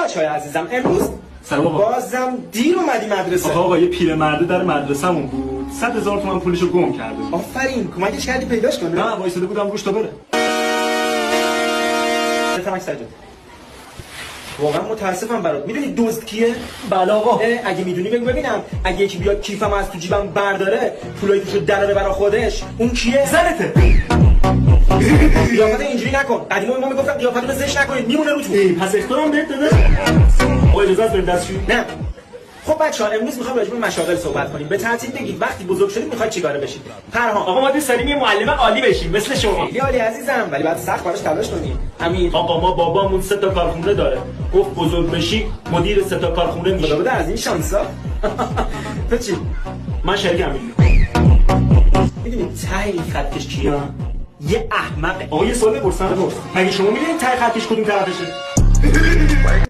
بچهای عزیزم امروز سلام آقا. بازم دیر اومدی مدرسه. آقا یه پیرمرده در مدرسه‌مون بود 100,000 تومان پولشو گم کرده. آفرین کمکش کردی پیداش کنه؟ نه وایساده بودم روش تا بره. بفرمایید سجاد. واقعا متاسفم برات. میدونی دزد کیه؟ بله آقا. اگه میدونی بگو ببینم. اگه یکی بیاد کیفم از تو جیبم برداره پولای توشو دراره برا خودش اون کیه؟ زنته. قیافت اینجوری نکن. قدیما ما میگفتن قیافتو زشت نکنید میمونه روتون. پس اختارم بهت داده. آقا اجازه است بریم دستشویی؟ نه. خب بچه‌ها امروز می‌خوام راجع به مشاغل صحبت کنیم. به ترتیب بگید وقتی بزرگ شدید می‌خواید چیکاره بشید؟ پرهام. آقا ما دوست داریم یه معلم عالی بشیم مثل شما. خیلی عالی عزیزم ولی بعد سخت براش تلاش کنیم. امیر. آقا ما بابامون 3 تا کارخونه داره. گفت بزرگ بشی مدیر 3 تا کارخونه میشی. خدا بده از این شانسا. تو چی؟ من شریک امیر. میدونی ته این خطش کیه؟ یه احمقه. آقا یه سوال بپرسم. مگه شما میدونید ته خطش کدوم طرفشه؟